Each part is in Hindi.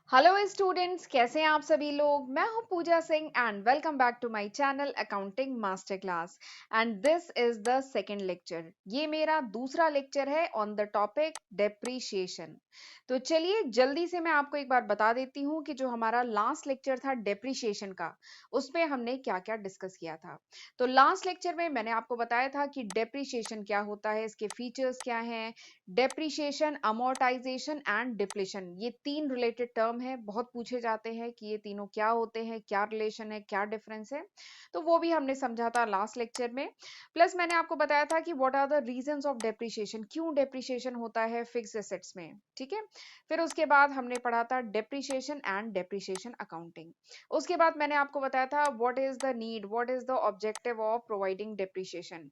हेलो स्टूडेंट्स, कैसे हैं आप सभी लोग। मैं हूं Pooja Singh and welcome back to my channel accounting master class. And this is the second lecture. ये मेरा दूसरा लेक्चर है ऑन द टॉपिक डेप्रीशिएशन। तो चलिए जल्दी से मैं आपको एक बार बता देती हूं कि जो हमारा लास्ट लेक्चर था डेप्रीशिएशन का, उसमें हमने क्या क्या डिस्कस किया था। तो लास्ट लेक्चर में मैंने आपको बताया था कि डेप्रीशिएशन क्या होता है, इसके फीचर्स क्या हैं। डेप्रीशिएशन, अमोर्टाइजेशन एंड डिप्लीशन, ये तीन रिलेटेड टर्म है, बहुत पूछे जाते हैं कि ये तीनों क्या होते हैं, क्या रिलेशन है, क्या डिफरेंस है। तो वो भी हमने समझा था लास्ट लेक्चर में। प्लस मैंने आपको बताया था कि what are the reasons of depreciation, क्यों डेप्रीशिएशन होता है फिक्स एसेट्स में। ठीक है। फिर उसके बाद हमने पढ़ा था डेप्रीशिएशन एंड डेप्रीशिएशन अकाउंटिंग। उसके बाद मैंने आपको बताया था what is the need, what is the objective of providing depreciation.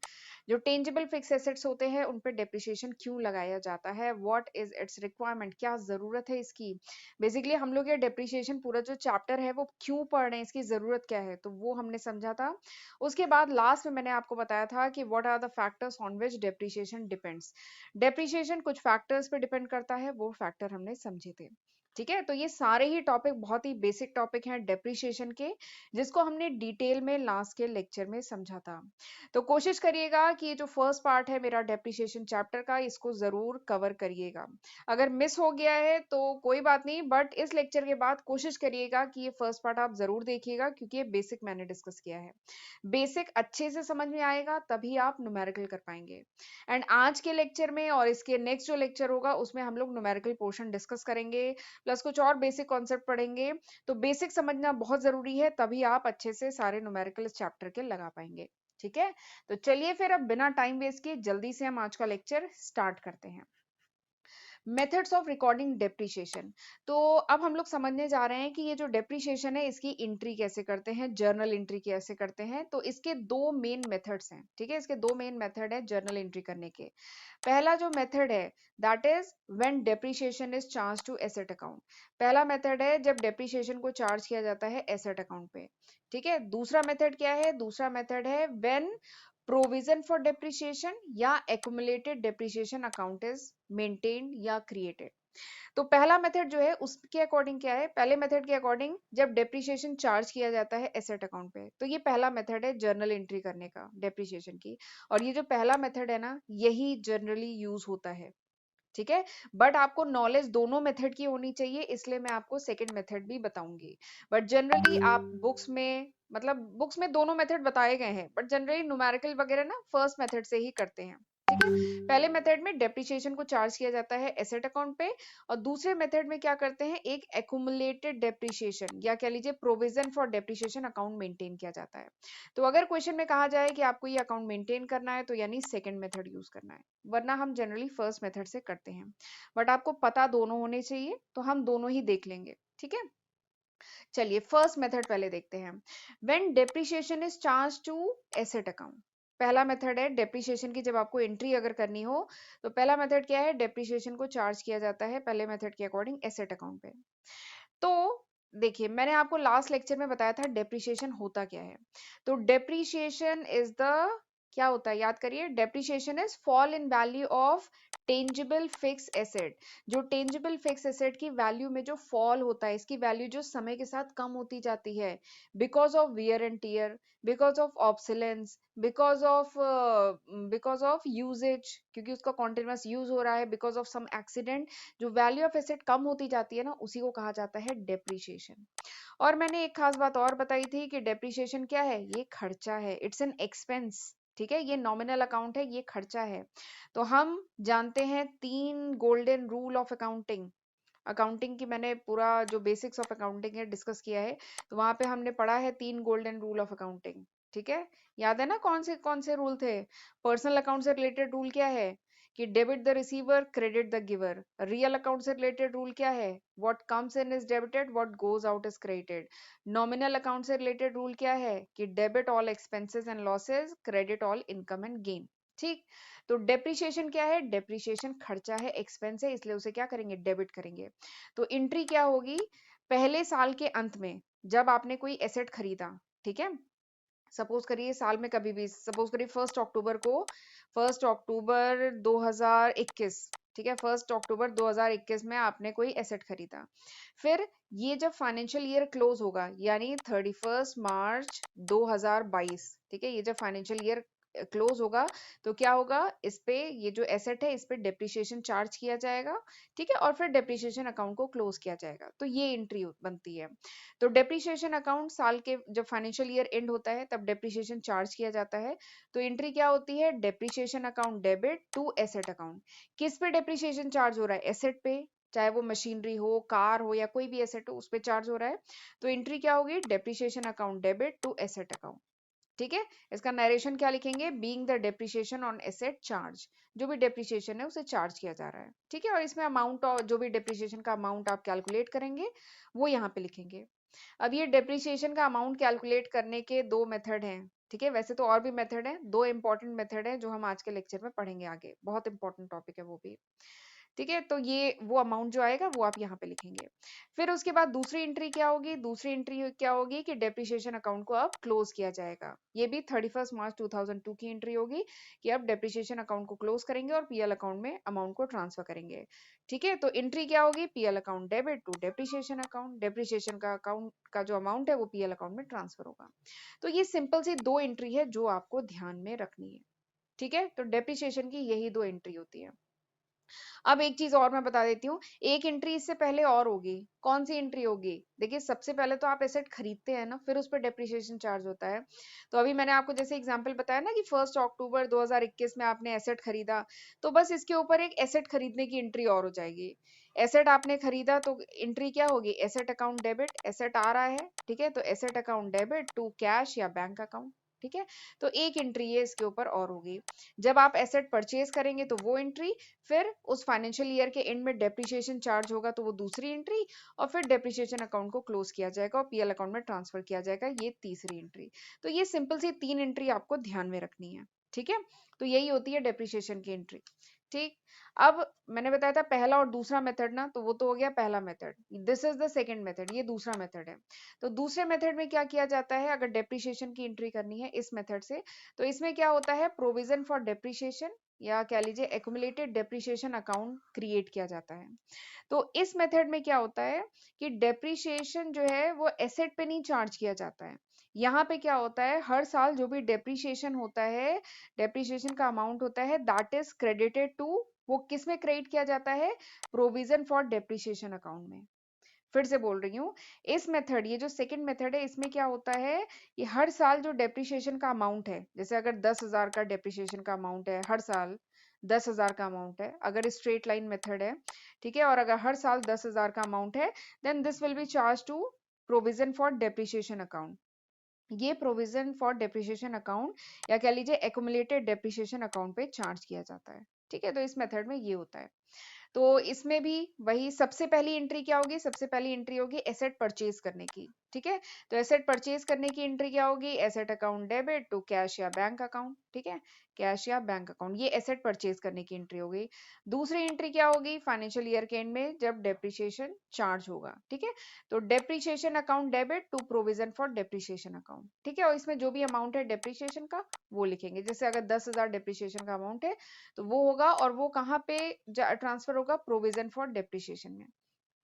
जो टेंजिबल फिक्स एसेट्स होते हैं उन पे डेप्रिसिएशन क्यों लगाया जाता है, व्हाट इज इट्स रिक्वायरमेंट, क्या जरूरत है इसकी। बेसिकली हम लोग ये डेप्रिसिएशन पूरा जो चैप्टर है वो क्यों पढ़ रहे हैं, इसकी जरूरत क्या है, तो वो हमने समझा था। उसके बाद लास्ट में मैंने आपको बताया था कि what are the factors on which depreciation depends. Depreciation कुछ फैक्टर्स पे डिपेंड करता है, वो फैक्टर हमने समझे थे। ठीक है। तो ये सारे ही टॉपिक बहुत ही बेसिक टॉपिक हैं डेप्रिसिएशन के, जिसको हमने डिटेल में लास्ट के लेक्चर में समझा था। तो कोशिश करिएगा कि ये जो फर्स्ट पार्ट है मेरा डेप्रिसिएशन चैप्टर का, इसको जरूर कवर करिएगा। अगर मिस हो गया है तो कोई बात नहीं, बट इस लेक्चर के बाद कोशिश करिएगा कि ये फर्स्ट पार्ट आप जरूर देखिएगा, क्योंकि ये बेसिक मैंने डिस्कस किया है। बेसिक अच्छे से समझ में आएगा तभी आप न्यूमेरिकल कर पाएंगे। एंड आज के लेक्चर में और इसके नेक्स्ट जो लेक्चर होगा उसमें हम लोग न्यूमेरिकल पोर्शन डिस्कस करेंगे, प्लस कुछ और बेसिक कॉन्सेप्ट पढ़ेंगे। तो बेसिक समझना बहुत जरूरी है, तभी आप अच्छे से सारे न्यूमेरिकल इस चैप्टर के लगा पाएंगे। ठीक है। तो चलिए फिर अब बिना टाइम वेस्ट किए जल्दी से हम आज का लेक्चर स्टार्ट करते हैं। Methods of recording depreciation. तो अब हम लोग समझने जा रहे हैं कि ये जो डेप्रिसिएशन है इसकी एंट्री कैसे करते हैं, जर्नल एंट्री कैसे करते हैं। तो इसके दो मेन मेथड्स हैं। ठीक है, इसके दो मेन मेथड है जर्नल एंट्री करने के। पहला जो मेथड है that is when depreciation is charge to asset account. पहला मेथड है जब डेप्रिसिएशन को चार्ज किया जाता है एसेट अकाउंट पे। ठीक है। दूसरा मेथड क्या है, दूसरा मेथड है व्हेन प्रोविजन फॉर डेप्रिसिएशन या accumulated depreciation account is maintained या क्रिएटेड। तो पहला मेथड जो है उसके अकॉर्डिंग क्या है, पहले मेथड के अकॉर्डिंग जब डेप्रिसिएशन चार्ज किया जाता है एसेट अकाउंट पे, तो ये पहला मेथड है जर्नल एंट्री करने का डेप्रिसिएशन की। और ये जो पहला मेथड है ना, यही जनरली यूज होता है। ठीक है। बट आपको नॉलेज दोनों मेथड की होनी चाहिए, इसलिए मैं आपको सेकंड मेथड भी बताऊंगी। बट जनरली आप बुक्स में, मतलब बुक्स में दोनों मेथड बताए गए हैं, बट जनरली न्यूमेरिकल वगैरह ना फर्स्ट मेथड से ही करते हैं। ठीक है। पहले मेथड में डेप्रिसिएशन को चार्ज किया जाता है एसेट अकाउंट पे, और दूसरे मेथड में क्या करते हैं, एक एक्यूमुलेटेड डेप्रिसिएशन या कह लीजिए provision for depreciation account maintain किया जाता है। तो अगर क्वेश्चन में कहा जाए कि आपको ये अकाउंट मेंटेन करना है, तो यानी सेकंड मेथड यूज करना है, वरना हम जनरली फर्स्ट मेथड से करते हैं। बट आपको पता दोनों होने चाहिए, तो हम दोनों ही देख लेंगे। ठीक है। चलिए फर्स्ट मेथड पहले देखते हैं। When depreciation is charge to asset account. पहला मेथड है डेप्रिसिएशन की जब आपको एंट्री अगर करनी हो, तो पहला मेथड क्या है, डेप्रिसिएशन को चार्ज किया जाता है पहले मेथड के अकॉर्डिंग एसेट अकाउंट पे। तो देखिए मैंने आपको लास्ट लेक्चर में बताया था डेप्रिसिएशन होता क्या है। तो डेप्रिसिएशन इज द, क्या होता है याद करिए, depreciation is fall in value of tangible fixed asset. जो टेंजिबल फिक्स एसेट की वैल्यू में जो फॉल होता है, इसकी वैल्यू जो समय के साथ कम होती जाती है, because of wear and tear, because of obsolescence, because of usage, क्योंकि उसका कॉन्टिन्यूअस यूज हो रहा है, बिकॉज ऑफ सम एक्सीडेंट, जो वैल्यू ऑफ एसेट कम होती जाती है ना, उसी को कहा जाता है डेप्रिसिएशन। और मैंने एक खास बात और बताई थी कि डेप्रिसिएशन क्या है, ये खर्चा है, इट्स एन एक्सपेंस। ठीक है, ये नॉमिनल अकाउंट है, ये खर्चा है। तो हम जानते हैं तीन golden rule of accounting. Accounting की मैंने पूरा जो बेसिक्स ऑफ अकाउंटिंग है डिस्कस किया है, तो वहां पे हमने पढ़ा है तीन गोल्डन रूल ऑफ अकाउंटिंग। ठीक है। याद है ना कौन से रूल थे। पर्सनल अकाउंट से रिलेटेड रूल क्या है, कि debit the receiver credit the giver. Real account से रिलेटेड रूल क्या है, what comes in is debited, what goes out is credited. Nominal account से रिलेटेड रूल क्या है, कि debit all expenses and losses, credit all income and gain. ठीक। तो डेप्रिसिएशन क्या है, डेप्रिसिएशन खर्चा है, एक्सपेंस है, इसलिए उसे क्या करेंगे, डेबिट करेंगे। तो एंट्री क्या होगी, पहले साल के अंत में जब आपने कोई एसेट खरीदा, ठीक है, सपोज करिए साल में कभी भी, सपोज करिए 1 अक्टूबर को, 1 अक्टूबर 2021, ठीक है, 1 अक्टूबर 2021 में आपने कोई एसेट खरीदा। फिर ये जब फाइनेंशियल ईयर क्लोज होगा, यानी 31 मार्च 2022, ठीक है, ये जब फाइनेंशियल ईयर क्लोज होगा, तो क्या होगा, इस पे ये जो एसेट है इस पे डेप्रिसिएशन चार्ज किया जाएगा, ठीक है, और फिर डेप्रिसिएशन अकाउंट को क्लोज किया जाएगा। तो ये एंट्री बनती है। तो डेप्रिसिएशन अकाउंट साल के जब फाइनेंशियल ईयर एंड होता है तब डेप्रिसिएशन चार्ज किया जाता है। तो एंट्री क्या होती है, depreciation account debit to asset account. किस पे डेप्रिसिएशन चार्ज हो रहा है, एसेट पे, चाहे वो मशीनरी हो, कार हो, या कोई भी एसेट हो, उस पे चार्ज हो रहा है। तो एंट्री क्या होगी, depreciation account debit to asset account. ठीक है, इसका नरेशन क्या लिखेंगे, being the depreciation on asset charge, जो भी डेप्रिसिएशन है उसे चार्ज किया जा रहा है। ठीक है, और इसमें अमाउंट और जो भी डेप्रिसिएशन का अमाउंट आप कैलकुलेट करेंगे वो यहाँ पे लिखेंगे। अब ये डेप्रिसिएशन का अमाउंट कैलकुलेट करने के दो मेथड हैं। ठीक है, वैसे तो और भी मेथड हैं, दो इंपॉर्टेंट मेथड हैं जो हम आज के लेक्चर में पढ़ेंगे आगे, बहुत इंपॉर्टेंट टॉपिक है वो भी। ठीक है, तो ये वो अमाउंट जो आएगा वो आप यहाँ पे लिखेंगे। फिर उसके बाद दूसरी एंट्री क्या होगी, दूसरी एंट्री क्या होगी कि डेप्रिसिएशन अकाउंट को अब क्लोज किया जाएगा। ये भी 31 मार्च 2002 की एंट्री होगी कि अब डेप्रिसिएशन अकाउंट को क्लोज करेंगे और पीएल अकाउंट में अमाउंट को ट्रांसफर करेंगे। ठीक है, तो एंट्री क्या होगी, PL account debit to depreciation account, depreciation का अकाउंट का जो अमाउंट है वो पीएल अकाउंट में ट्रांसफर होगा। तो ये सिंपल सी दो एंट्री है जो आपको ध्यान में रखनी है। ठीक है, तो डेप्रिसिएशन की यही दो एंट्री होती है। अब एक चीज और मैं बता देती हूँ, एक एंट्री इससे पहले और होगी। कौन सी एंट्री होगी, देखिए सबसे पहले तो आप एसेट खरीदते हैं ना, फिर उस पर डेप्रिसिएशन चार्ज होता है। तो अभी मैंने आपको जैसे एग्जांपल बताया ना कि 1 अक्टूबर 2021 में आपने एसेट खरीदा, तो बस इसके ऊपर एक एसेट खरीदने की एंट्री और हो जाएगी। एसेट आपने खरीदा तो एंट्री क्या होगी, एसेट अकाउंट डेबिट, एसेट आ रहा है, ठीक है, तो asset account debit to cash या बैंक अकाउंट। ठीक है, तो एक एंट्री है इसके ऊपर और होगी। जब आप एसेट परचेज करेंगे तो वो एंट्री, फिर उस फाइनेंशियल ईयर के एंड में डेप्रिसिएशन चार्ज होगा तो वो दूसरी एंट्री, और फिर डेप्रिसिएशन अकाउंट को क्लोज किया जाएगा और पीएल अकाउंट में ट्रांसफर किया जाएगा, ये तीसरी एंट्री। तो ये सिंपल सी तीन एंट्री आपको ध्यान में रखनी है। ठीक है, तो यही होती है डेप्रिसिएशन की एंट्री। ठीक, अब मैंने बताया था पहला और दूसरा मेथड ना, तो वो तो हो गया पहला method, this is the second method, ये दूसरा मेथड है। तो दूसरे मेथड में क्या किया जाता है, अगर डेप्रिसिएशन की एंट्री करनी है इस मेथड से, तो इसमें क्या होता है, प्रोविजन फॉर डेप्रिसिएशन या कह लीजिए एक्यूमुलेटेड डेप्रिसिएशन अकाउंट क्रिएट किया जाता है। तो इस मेथड में क्या होता है कि डेप्रिसिएशन जो है वो एसेट पे नहीं चार्ज किया जाता है। यहाँ पे क्या होता है, हर साल जो भी डेप्रिसिएशन होता है, डेप्रिसिएशन का अमाउंट होता है, दैट इज क्रेडिटेड टू, वो किस में क्रेडिट किया जाता है, प्रोविजन फॉर डेप्रिसिएशन अकाउंट में। फिर से बोल रही हूँ, इस मेथड, ये जो सेकंड मेथड है, इसमें क्या होता है, ये हर साल जो डेप्रिसिएशन का अमाउंट है, जैसे अगर 10,000 का डेप्रिसिएशन का अमाउंट है, हर साल 10,000 का अमाउंट है, अगर स्ट्रेट लाइन मेथड है, ठीक है, और अगर हर साल 10,000 का अमाउंट है, then this will be charge to provision for depreciation account. ये प्रोविजन फॉर डेप्रिसिएशन अकाउंट या कह लीजिए एक्यूमुलेटेड डेप्रिसिएशन अकाउंट पे चार्ज किया जाता है। ठीक है, तो इस मेथड में ये होता है। तो इसमें भी वही सबसे पहली एंट्री क्या होगी, सबसे पहली एंट्री होगी एसेट परचेज करने की। ठीक है, तो एसेट परचेज करने की एंट्री क्या होगी, asset account debit to cash या बैंक अकाउंट। ठीक है, कैश या बैंक अकाउंट, ये एसेट परचेज करने की एंट्री होगी। दूसरी एंट्री क्या होगी, फाइनेंशियल ईयर के एंड में जब डेप्रिसिएशन चार्ज होगा। ठीक है, तो depreciation account debit to provision for depreciation account. ठीक है, और इसमें जो भी अमाउंट है डेप्रिसिएशन का वो लिखेंगे, जैसे अगर 10,000 डेप्रिसिएशन का अमाउंट है तो वो होगा, और वो कहाँ पे ट्रांसफर होगा, प्रोविजन फॉर डेप्रिसिएशन में।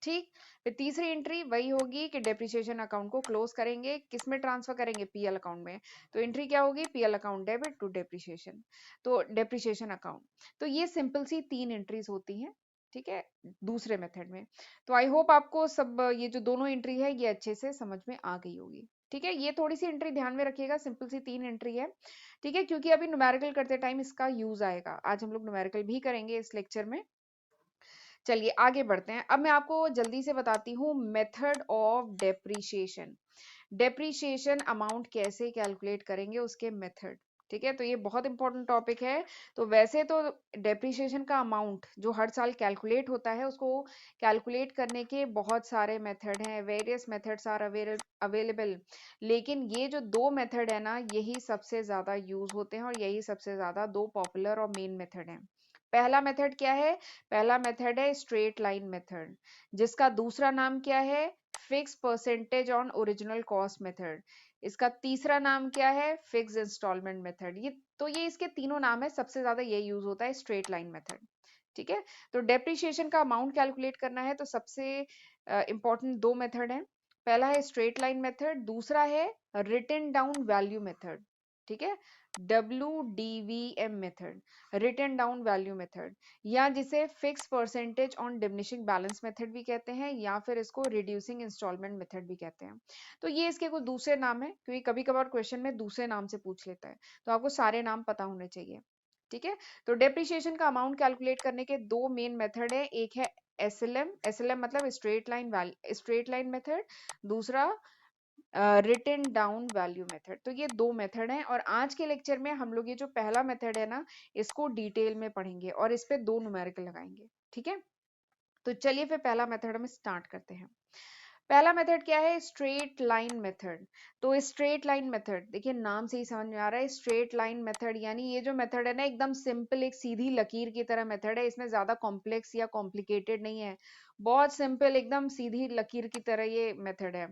ठीक, फिर तीसरी एंट्री वही होगी कि डेप्रिसिएशन अकाउंट को क्लोज करेंगे, किस में ट्रांसफर करेंगे, पीएल अकाउंट में। तो एंट्री क्या होगी, PL account debit to depreciation, तो डेप्रिसिएशन अकाउंट। तो ये सिंपल सी तीन एंट्रीज होती हैं। ठीक है, दूसरे मेथड में। तो आई होप आपको सब ये जो दोनों एंट्री है ये अच्छे से समझ में आ गई होगी। ठीक है, ये थोड़ी सी एंट्री ध्यान में रखिएगा, सिंपल सी तीन एंट्री है। ठीक है, क्योंकि अभी न्यूमेरिकल करते टाइम इसका यूज आएगा, आज हम लोग न्यूमेरिकल भी करेंगे इस लेक्चर में। चलिए आगे बढ़ते हैं, अब मैं आपको जल्दी से बताती हूँ method of depreciation. Depreciation amount कैसे कैलकुलेट करेंगे, उसके मेथड। ठीक है, तो ये बहुत इंपॉर्टेंट टॉपिक है। तो वैसे तो डेप्रिसिएशन का अमाउंट जो हर साल कैलकुलेट होता है, उसको कैलकुलेट करने के बहुत सारे मेथड हैं, वेरियस मेथड्स आर अवेलेबल। लेकिन ये जो दो मेथड है ना, यही सबसे ज्यादा यूज होते हैं और यही सबसे ज्यादा दो पॉपुलर और मेन मेथड हैं। पहला मेथड क्या है, पहला मेथड है स्ट्रेट लाइन मेथड, जिसका दूसरा नाम क्या है, fix percentage on original cost method. इसका तीसरा नाम क्या है, फिक्स इंस्टॉलमेंट मेथड। ये तो ये इसके तीनों नाम है, सबसे ज्यादा ये यूज होता है स्ट्रेट लाइन मेथड। ठीक है। तो डेप्रिसिएशन का अमाउंट कैलकुलेट करना है तो सबसे इंपॉर्टेंट दो मेथड है। पहला है स्ट्रेट लाइन मेथड, दूसरा है रिटन डाउन वैल्यू मेथड। ठीक है, WDVM method, written down value method, या जिसे fix percentage on diminishing balance method भी कहते हैं, या फिर इसको रिड्यूसिंग इंस्टॉलमेंट मेथड भी कहते हैं। तो ये इसके कुछ दूसरे नाम है, क्योंकि कभी कभार क्वेश्चन में दूसरे नाम से पूछ लेता है, तो आपको सारे नाम पता होने चाहिए। ठीक है, तो डेप्रिसिएशन का अमाउंट कैलकुलेट करने के दो मेन मेथड है, एक है एसएलएम मतलब स्ट्रेट लाइन मेथड, दूसरा रिटन डाउन वैल्यू मेथड। तो ये दो मेथड हैं, और आज के लेक्चर में हम लोग ये जो पहला मेथड है ना, इसको डिटेल में पढ़ेंगे और इस पे दो न्यूमेरिकल लगाएंगे। ठीक है, तो चलिए फिर पहला मेथड हम स्टार्ट करते हैं। पहला मेथड क्या है? Straight line method. तो स्ट्रेट लाइन मेथड, देखिए नाम से ही समझ में आ रहा है, स्ट्रेट लाइन मेथड यानी ये जो मेथड है ना, एकदम सिंपल, एक सीधी लकीर की तरह मेथड है, इसमें ज्यादा कॉम्प्लेक्स या कॉम्प्लिकेटेड नहीं है, बहुत सिंपल, एकदम सीधी लकीर की तरह ये मेथड है।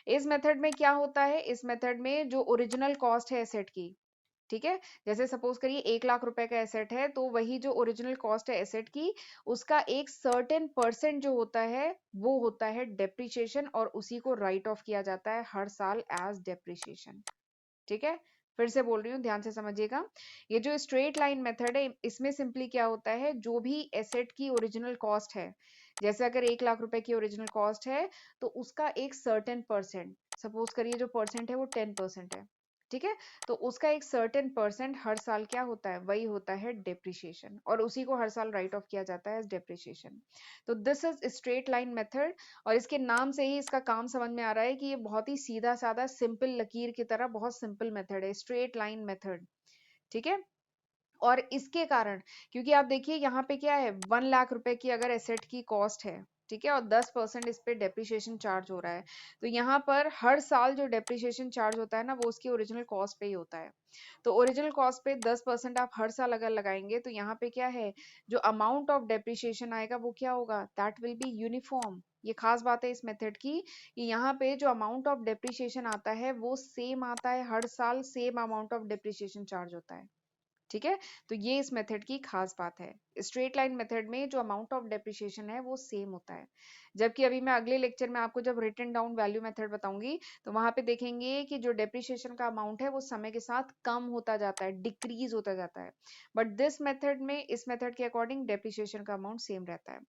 इस मेथड में क्या होता है, इस मेथड में जो ओरिजिनल कॉस्ट है एसेट की, ठीक है, जैसे सपोज करिए 1 लाख रुपए का एसेट है, तो वही जो ओरिजिनल कॉस्ट है एसेट की, उसका एक सर्टेन परसेंट जो होता है वो होता है डेप्रिसिएशन, और उसी को राइट ऑफ किया जाता है हर साल एज डेप्रिसिएशन। ठीक है, फिर से बोल रही हूँ, ध्यान से समझिएगा। ये जो स्ट्रेट लाइन मेथड है, इसमें सिंपली क्या होता है, जो भी एसेट की ओरिजिनल कॉस्ट है, जैसे अगर 1 लाख रुपए की ओरिजिनल कॉस्ट है, तो उसका एक सर्टेन परसेंट, सपोज करिए जो परसेंट है वो 10% है। ठीक है, तो उसका एक सर्टेन परसेंट हर साल क्या होता है, वही होता है डेप्रिसिएशन, और उसी को हर साल राइट ऑफ किया जाता है एज डेप्रिसिएशन। तो this is straight line method, और इसके नाम से ही इसका काम समझ में आ रहा है कि ये बहुत ही सीधा साधा सिंपल लकीर की तरह बहुत सिंपल मेथड है, स्ट्रेट लाइन मेथड। ठीक है, और इसके कारण, क्योंकि आप देखिए यहाँ पे क्या है, 1 लाख रुपए की अगर एसेट की कॉस्ट है, ठीक है, और 10% इस पे डेप्रिसिएशन चार्ज हो रहा है, तो यहाँ पर हर साल जो डेप्रिसिएशन चार्ज होता है ना, वो उसकी ओरिजिनल कॉस्ट पे ही होता है। तो ओरिजिनल कॉस्ट पे 10% आप हर साल अगर लगाएंगे, तो यहाँ पे क्या है, जो अमाउंट ऑफ डेप्रिसिएशन आएगा वो क्या होगा, दैट विल बी यूनिफॉर्म। ये खास बात है इस मेथड की, कि यहाँ पे जो अमाउंट ऑफ डेप्रिसिएशन आता है वो सेम आता है हर साल, same amount of depreciation charge होता है। ठीक है, तो ये इस मेथड की खास बात है। स्ट्रेट लाइन मेथड में जो अमाउंट ऑफ डेप्रिसिएशन है वो सेम होता है, जबकि अभी मैं अगले लेक्चर में आपको जब रिटन डाउन वैल्यू मेथड बताऊंगी, तो वहां पे देखेंगे कि जो डेप्रिसिएशन का अमाउंट है वो समय के साथ कम होता जाता है, डिक्रीज होता जाता है। बट दिस मेथड में, इस मेथड के अकॉर्डिंग डेप्रिसिएशन का अमाउंट सेम रहता है।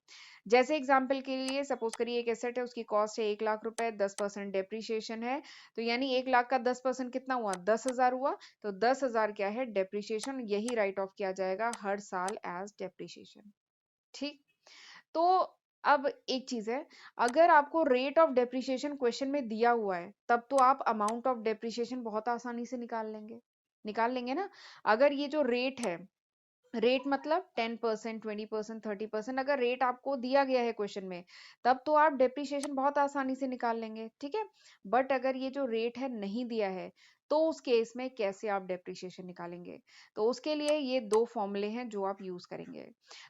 जैसे एग्जाम्पल के लिए सपोज करिए एक एसेट है, उसकी कॉस्ट है 1 लाख रुपए, 10% डेप्रिसिएशन है, तो यानी 1 लाख का 10% कितना हुआ, 10,000 हुआ। तो 10,000 क्या है, डेप्रिसिएशन, यही राइट ऑफ किया जाएगा हर साल एज डेप्रिसिएशन। ठीक, तो अब एक चीज है, अगर आपको रेट ऑफ डेप्रिसिएशन क्वेश्चन में दिया हुआ है, तब तो आप अमाउंट ऑफ डेप्रिसिएशन बहुत आसानी से निकाल लेंगे ना। अगर ये जो रेट है, रेट मतलब 10%, 20%, 30%, अगर रेट आपको दिया गया है क्वेश्चन में, तब तो आप डेप्रिसिएशन बहुत आसानी से निकाल लेंगे। ठीक है, बट अगर ये जो रेट है नहीं दिया है, तो उस केस में कैसे आप डेप्रिसिएशन निकालेंगे? तो उसके लिए ये दो फॉर्मूले हैं जो आप यूज करेंगे।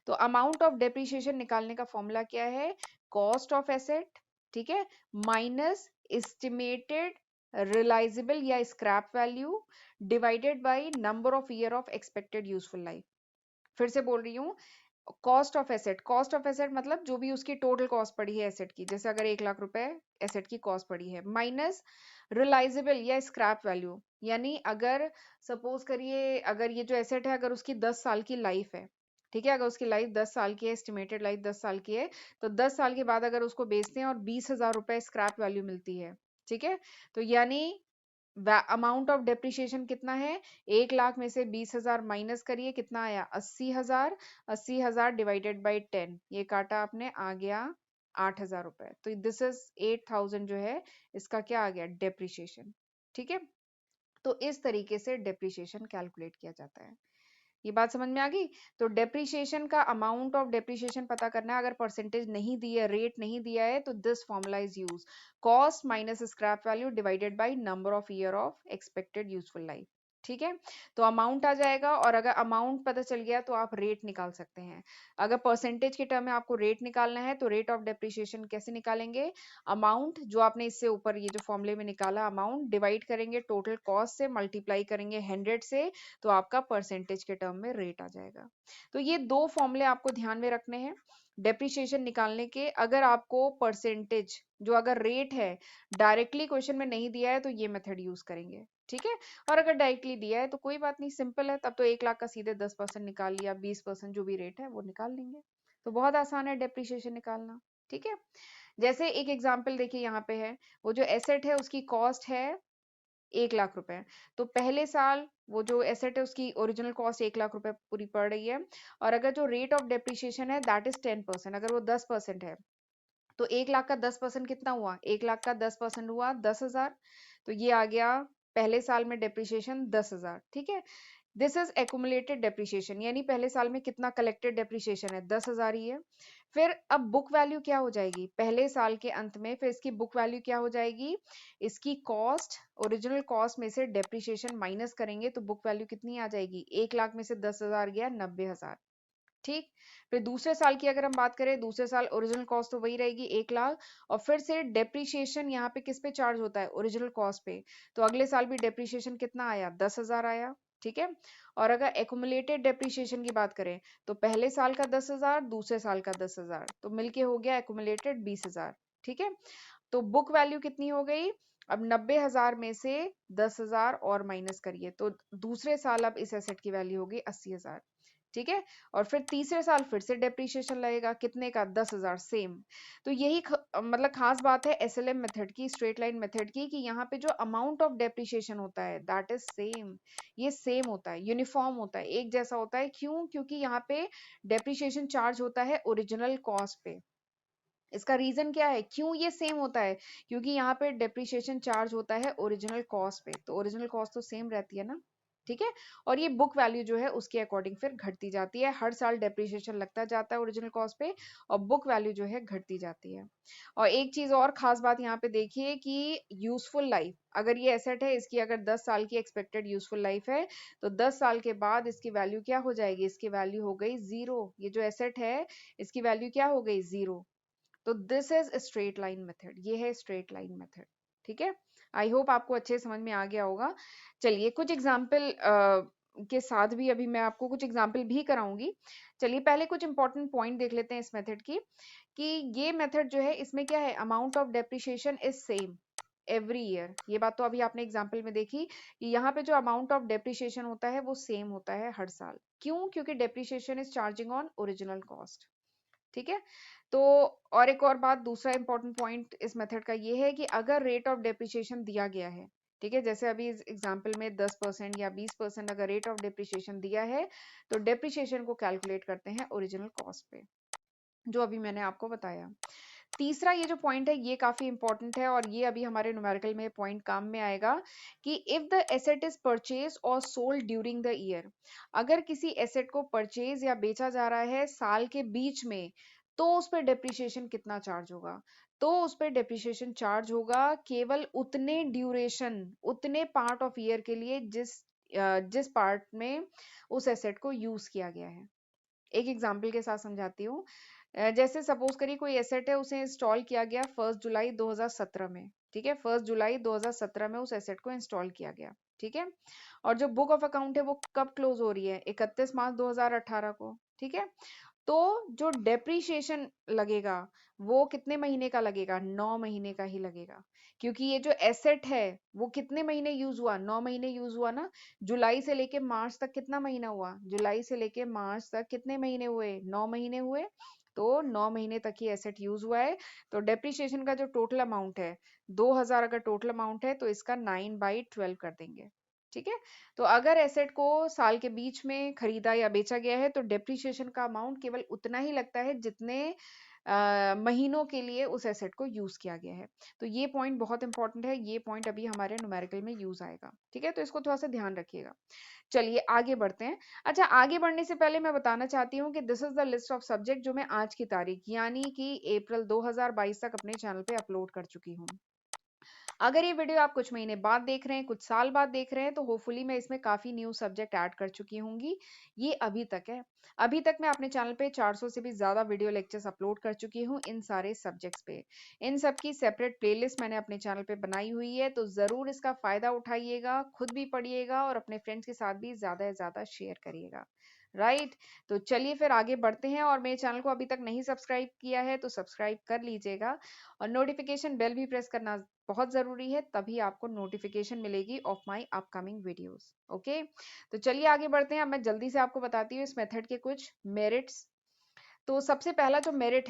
तो अमाउंट ऑफ डेप्रिसिएशन निकालने का फॉर्मूला क्या है, कॉस्ट ऑफ एसेट, ठीक है, माइनस एस्टिमेटेड रिलाइजेबल या scrap value divided by number of year of expected useful life. फिर से बोल रही हूँ, कॉस्ट ऑफ एसेट मतलब जो भी उसकी टोटल कॉस्ट पड़ी है एसेट की, जैसे अगर 1 लाख रुपए एसेट की कॉस्ट पड़ी है, माइनस रिलाइजेबल या स्क्रैप वैल्यू, यानी अगर सपोज करिए, अगर ये जो एसेट है, अगर उसकी 10 साल की लाइफ है, ठीक है, अगर उसकी लाइफ 10 साल की है, एस्टिमेटेड लाइफ 10 साल की है, तो 10 साल के बाद अगर उसको बेचते हैं और 20,000 रुपए स्क्रैप वैल्यू मिलती है, ठीक है, तो यानी अमाउंट ऑफ डेप्रिसिएशन कितना है, 1 लाख में से 20,000 माइनस करिए, कितना आया, 80,000। 80,000 डिवाइडेड बाई 10, ये काटा आपने, आ गया 8,000 रुपए। तो दिस इज 8,000 जो है, इसका क्या आ गया, डेप्रिसिएशन। ठीक है, तो इस तरीके से डेप्रिसिएशन कैलकुलेट किया जाता है। ये बात समझ में आ गई? तो डेप्रिसिएशन का अमाउंट ऑफ डेप्रिसिएशन पता करना है, अगर परसेंटेज नहीं दी है, रेट नहीं दिया है, तो this formula is use, cost minus scrap value divided by number of year of expected useful life. ठीक है, तो अमाउंट आ जाएगा, और अगर अमाउंट पता चल गया तो आप रेट निकाल सकते हैं। अगर परसेंटेज के टर्म में आपको रेट निकालना है तो रेट ऑफ डेप्रिसिएशन कैसे निकालेंगे? अमाउंट जो आपने इससे ऊपर ये जो फॉर्मूले में निकाला, अमाउंट डिवाइड करेंगे टोटल कॉस्ट से, मल्टीप्लाई करेंगे 100 से, तो आपका परसेंटेज के टर्म में रेट आ जाएगा। तो ये दो फॉर्मूले आपको ध्यान में रखने हैं डेप्रिसिएशन निकालने के। अगर आपको परसेंटेज जो अगर रेट है डायरेक्टली क्वेश्चन में नहीं दिया है तो ये मेथड यूज करेंगे, ठीक है। और अगर डायरेक्टली दिया है तो कोई बात नहीं, सिंपल है, तब तो 1 लाख का सीधे 10% निकाल लिया, 20% जो भी रेट है वो निकाल लेंगे। तो बहुत आसान है डेप्रिसिएशन निकालना, ठीक है। जैसे एक एग्जांपल देखिए यहाँ पे है, वो जो एसेट है उसकी कॉस्ट है 1 लाख रुपए। तो पहले साल वो जो एसेट है उसकी ओरिजिनल कॉस्ट 1 लाख रुपए पूरी पड़ रही है, और अगर जो रेट ऑफ डेप्रिसिएशन है दैट इज 10%, अगर वो 10% है तो 1 लाख का 10% कितना हुआ? 1 लाख का 10% हुआ 10,000। तो ये आ गया पहले साल में डेप्रिसिएशन 10,000, ठीक है। दिस इज एक्यूमुलेटेड डेप्रिसिएशन, यानी पहले साल में कितना कलेक्टेड डेप्रिसिएशन है? 10,000 ही है। फिर अब बुक वैल्यू क्या हो जाएगी पहले साल के अंत में? फिर इसकी बुक वैल्यू क्या हो जाएगी? इसकी कॉस्ट, ओरिजिनल कॉस्ट में से डेप्रिसिएशन माइनस करेंगे तो बुक वैल्यू कितनी आ जाएगी? 1 लाख में से 10,000 गया 90,000, ठीक। फिर दूसरे साल की अगर हम बात करें, दूसरे साल ओरिजिनल कॉस्ट तो वही रहेगी 1 लाख, और फिर से डेप्रिसिएशन यहाँ पे किस पे चार्ज होता है? ओरिजिनल कॉस्ट पे। तो अगले साल भी डेप्रिसिएशन कितना आया? 10,000 आया, ठीक है। और अगर एक्यूमुलेटेड डेप्रिसिएशन की बात करें तो पहले साल का 10,000, दूसरे साल का 10,000, तो मिलके हो गया एक्यूमुलेटेड 20,000, ठीक है। तो बुक वैल्यू कितनी हो गई? अब 90,000 में से 10,000 और माइनस करिए तो दूसरे साल अब इस एसेट की वैल्यू होगी 80,000, ठीक है। और फिर तीसरे साल फिर से डेप्रिसिएशन लगेगा कितने का? 10,000, सेम। तो यही मतलब खास बात है एसएलएम मेथड की, स्ट्रेट लाइन मेथड की, कि यहाँ पे जो अमाउंट ऑफ डेप्रिसिएशन होता है दैट इज सेम, ये सेम होता है, यूनिफॉर्म होता है, एक जैसा होता है। क्यों? क्योंकि यहाँ पे डेप्रिसिएशन चार्ज होता है ओरिजिनल कॉस्ट पे। इसका रीजन क्या है क्यों ये सेम होता है? क्योंकि यहाँ पे डेप्रिसिएशन चार्ज होता है ओरिजिनल कॉस्ट पे, तो ओरिजिनल कॉस्ट तो सेम रहती है ना, ठीक है। और ये बुक वैल्यू जो है उसके अकॉर्डिंग फिर घटती जाती है, हर साल डेप्रिसिएशन लगता जाता है ओरिजिनल कॉस्ट पे, और बुक वैल्यू जो है घटती जाती है। और एक चीज और खास बात यहाँ पे देखिए कि यूजफुल लाइफ, अगर ये एसेट है इसकी अगर 10 साल की एक्सपेक्टेड यूजफुल लाइफ है तो 10 साल के बाद इसकी वैल्यू क्या हो जाएगी? इसकी वैल्यू हो गई 0। ये जो एसेट है इसकी वैल्यू क्या हो गई? 0। तो this is straight line method, ये है स्ट्रेट लाइन मेथड, ठीक है। आई होप आपको अच्छे समझ में आ गया होगा। चलिए कुछ एग्जाम्पल के साथ भी अभी मैं आपको कुछ एग्जाम्पल भी कराऊंगी। चलिए पहले कुछ इंपॉर्टेंट पॉइंट देख लेते हैं इस मेथड की, कि ये मेथड जो है इसमें क्या है? Amount of depreciation is same every year. ये बात तो अभी आपने एग्जाम्पल में देखी कि यहाँ पे जो अमाउंट ऑफ डेप्रिसिएशन होता है वो सेम होता है हर साल। क्यों? क्योंकि depreciation is charging on original cost, ठीक है। तो और एक और बात, दूसरा इंपॉर्टेंट पॉइंट इस मेथड का ये है कि अगर रेट ऑफ डेप्रिसिएशन दिया गया है, ठीक है, जैसे अभी इस एग्जांपल में 10% या 20% अगर रेट ऑफ डेप्रिसिएशन दिया है तो डेप्रिसिएशन को कैलकुलेट करते हैं ओरिजिनल कॉस्ट पे, जो अभी मैंने आपको बताया। तीसरा ये जो पॉइंट है ये काफी इंपॉर्टेंट है, और ये अभी हमारे न्यूमेरिकल में पॉइंट काम में आएगा, कि if the asset is purchase और सोल्ड ड्यूरिंग द ईयर, अगर किसी एसेट को परचेज या बेचा जा रहा है साल के बीच में, तो उस पर डेप्रिसिएशन कितना चार्ज होगा? तो उस पर डेप्रिसिएशन चार्ज होगा केवल उतने ड्यूरेशन, उतने पार्ट ऑफ ईयर के लिए जिस पार्ट में उस एसेट को यूज किया गया है। एक एग्जाम्पल के साथ समझाती हूँ। जैसे सपोज करिए कोई एसेट है उसे इंस्टॉल किया गया 1 जुलाई 2017 में, ठीक है। 1 जुलाई 2017 में उस एसेट को इंस्टॉल किया गया, ठीक है। और जो बुक ऑफ अकाउंट है वो कब क्लोज हो रही है? 31 मार्च 2018 को, ठीक है। तो जो डेप्रीशिएशन लगेगा वो कितने महीने का लगेगा? 9 महीने का ही लगेगा, क्योंकि ये जो एसेट है वो कितने महीने यूज हुआ? 9 महीने यूज हुआ ना। जुलाई से लेके मार्च तक कितना महीना हुआ? जुलाई से लेके मार्च तक कितने महीने हुए? 9 महीने हुए। तो 9 महीने तक ही एसेट यूज हुआ है। तो डेप्रीशिएशन का जो टोटल अमाउंट है 2,000, अगर टोटल अमाउंट है तो इसका 9/12 कर देंगे, ठीक है। तो अगर एसेट को साल के बीच में खरीदा या बेचा गया है तो डेप्रिसिएशन का अमाउंट केवल उतना ही लगता है जितने महीनों के लिए उस एसेट को यूज किया गया है। तो ये पॉइंट बहुत इंपॉर्टेंट है, ये पॉइंट अभी हमारे न्यूमेरिकल में यूज आएगा, ठीक है। तो इसको थोड़ा सा ध्यान रखिएगा। चलिए आगे बढ़ते हैं। अच्छा, आगे बढ़ने से पहले मैं बताना चाहती हूँ कि this is the list of subject जो मैं आज की तारीख यानी कि अप्रैल 2022 तक अपने चैनल पे अपलोड कर चुकी हूँ। अगर ये वीडियो आप कुछ महीने बाद देख रहे हैं, कुछ साल बाद देख रहे हैं, तो होपफुली मैं इसमें काफ़ी न्यू सब्जेक्ट ऐड कर चुकी होंगी। ये अभी तक है। अभी तक मैं अपने चैनल पे 400 से भी ज़्यादा वीडियो लेक्चर्स अपलोड कर चुकी हूँ इन सारे सब्जेक्ट्स पे। इन सब की सेपरेट प्लेलिस्ट मैंने अपने चैनल पे बनाई हुई है, तो ज़रूर इसका फ़ायदा उठाइएगा, खुद भी पढ़िएगा और अपने फ्रेंड्स के साथ भी ज़्यादा से ज़्यादा शेयर करिएगा। राइट? तो चलिए फिर आगे बढ़ते हैं, और मेरे चैनल को अभी तक नहीं सब्सक्राइब किया है तो सब्सक्राइब कर लीजिएगा, और नोटिफिकेशन बेल भी प्रेस करना बहुत ज़रूरी है, तभी आपको नोटिफिकेशन मिलेगी of my upcoming videos. Okay, तो चलिए आगे बढ़ते हैं। अब मैं जल्दी से आपको बताती हूँ इस मेथड के कुछ मेरिट्स। तो सबसे पहला जो मेरिट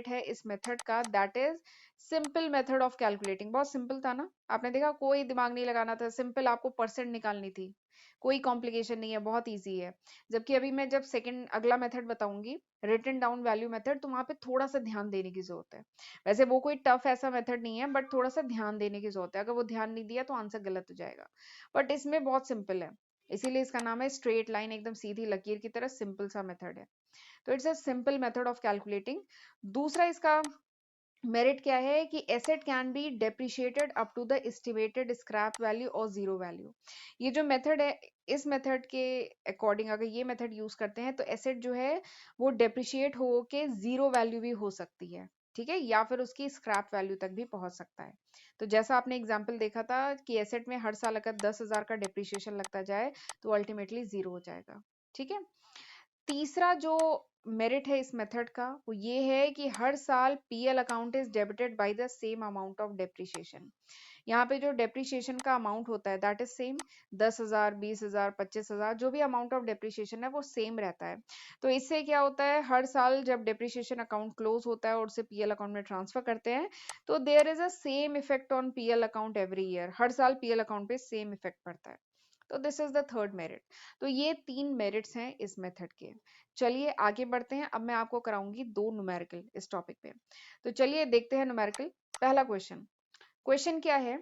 है इस मेथड का, that is simple method of calculating. बहुत सिंपल था ना, आपने देखा, कोई दिमाग नहीं लगाना था, सिंपल आपको परसेंट निकालनी थी, कोई कॉम्प्लिकेशन नहीं है, बहुत इजी है। जबकि अभी मैं जब सेकंड अगला मेथड बताऊंगी, रिटन डाउन वैल्यू मेथड, तो वहां पे थोड़ा सा ध्यान देने की जरूरत है। वैसे वो कोई टफ ऐसा मेथड नहीं है, बट थोड़ा सा ध्यान देने की जरूरत है। अगर वो ध्यान नहीं दिया तो आंसर गलत हो जाएगा। बट इसमें बहुत सिंपल है, इसीलिए इसका नाम है स्ट्रेट लाइन, एकदम सीधी लकीर की तरह सिंपल सा मेथड है। तो it's a simple method of calculating. दूसरा इसका मेरिट क्या है कि asset can be depreciated up to the estimated scrap value और जीरो वैल्यू। ये जो मेथड है, इस मेथड के अकॉर्डिंग अगर ये मेथड यूज करते हैं तो एसेट जो है वो डेप्रिशिएट हो के जीरो वैल्यू भी हो सकती है, ठीक है, या फिर उसकी स्क्रैप वैल्यू तक भी पहुंच सकता है। तो जैसा आपने एग्जाम्पल देखा था कि एसेट में हर साल अगर 10,000 का डेप्रिशिएशन लगता जाए तो अल्टीमेटली जीरो हो जाएगा। ठीक है। तीसरा जो मेरिट है इस मेथड का वो ये है कि हर साल PL account is debited by the same amount of depreciation. यहाँ पे जो डेप्रिसिएशन का अमाउंट होता है दैट इज सेम, 10,000, 20,000, 25,000, जो भी अमाउंट ऑफ डेप्रिसिएशन है वो सेम रहता है। तो इससे क्या होता है, हर साल जब डेप्रिसिएशन अकाउंट क्लोज होता है और उसे पीएल अकाउंट में ट्रांसफर करते हैं, तो there is a same effect on PL account every year. हर साल पीएल अकाउंट पे सेम इफेक्ट पड़ता है। तो this is the third merit. तो ये तीन मेरिट्स हैं इस मेथड के। चलिए आगे बढ़ते हैं। अब मैं आपको कराऊंगी दो न्यूमेरिकल इस टॉपिक पे। तो चलिए देखते हैं न्यूमेरिकल। पहला क्वेश्चन, क्वेश्चन क्या है,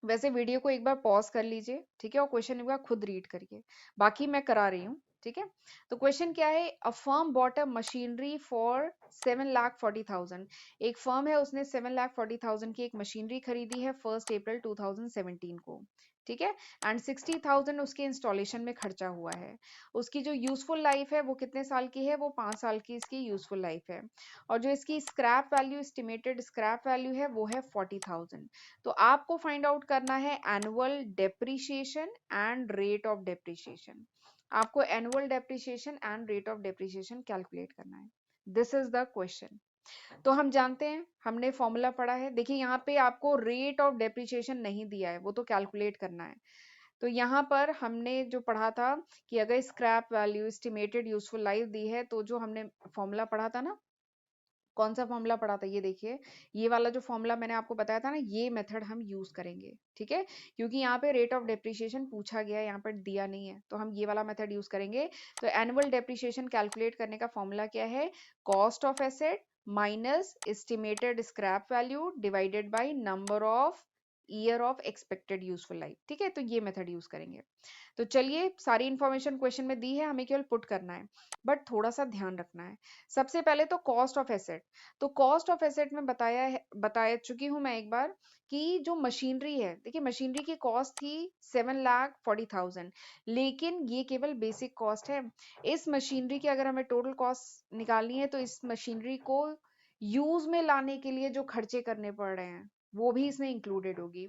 वैसे वीडियो को एक बार पॉज कर लीजिए, ठीक है, और क्वेश्चन एक बार खुद रीड करिए, बाकी मैं करा रही हूँ, ठीक है। तो क्वेश्चन क्या है, a firm bought a machinery for 7,40,000। एक फर्म है, उसने 7,40,000 की एक मशीनरी खरीदी है 1 अप्रैल 2017 को, ठीक है, एंड 60,000 उसके इंस्टॉलेशन में खर्चा हुआ है। उसकी जो यूजफुल लाइफ है वो कितने साल की है, वो 5 साल की इसकी यूजफुल लाइफ है। और जो इसकी scrap value, estimated scrap value है वो है 40,000। तो आपको फाइंड आउट करना है annual depreciation and rate of depreciation. आपको annual depreciation and rate of depreciation calculate करना है। This is the question. तो हम जानते हैं, हमने फॉर्मूला पढ़ा है, देखिए यहाँ पे आपको रेट ऑफ डेप्रिसिएशन नहीं दिया है, वो तो कैलकुलेट करना है। तो यहाँ पर हमने जो पढ़ा था कि अगर scrap value, estimated useful life दी है, तो जो हमने फॉर्मूला पढ़ा था ना, कौन सा फॉर्मूला पढ़ा था, ये देखिए, ये वाला जो फॉर्मूला मैंने आपको बताया था ना, ये मेथड हम यूज करेंगे, ठीक है। क्योंकि यहाँ पे रेट ऑफ डेप्रिसिएशन पूछा गया है, यहाँ पर दिया नहीं है, तो हम ये वाला मेथड यूज करेंगे। तो एनुअल डेप्रिसिएशन कैलकुलेट करने का फॉर्मूला क्या है, cost of asset minus estimated scrap value divided by number of year of expected useful life, ठीक है। तो ये मेथड यूज करेंगे। तो चलिए, सारी इंफॉर्मेशन क्वेश्चन में दी है, हमें केवल पुट करना है, बट थोड़ा सा ध्यान रखना है। सबसे पहले तो कॉस्ट ऑफ एसेट। तो कॉस्ट ऑफ एसेट में बता चुकी हूं मैं एक बार कि जो मशीनरी है, देखिए मशीनरी की कॉस्ट थी 7,40,000, लेकिन ये केवल बेसिक कॉस्ट है। इस मशीनरी की अगर हमें टोटल कॉस्ट निकालनी है, तो इस मशीनरी को यूज में लाने के लिए जो खर्चे करने पड़ रहे हैं वो भी इसमें इंक्लूडेड होगी।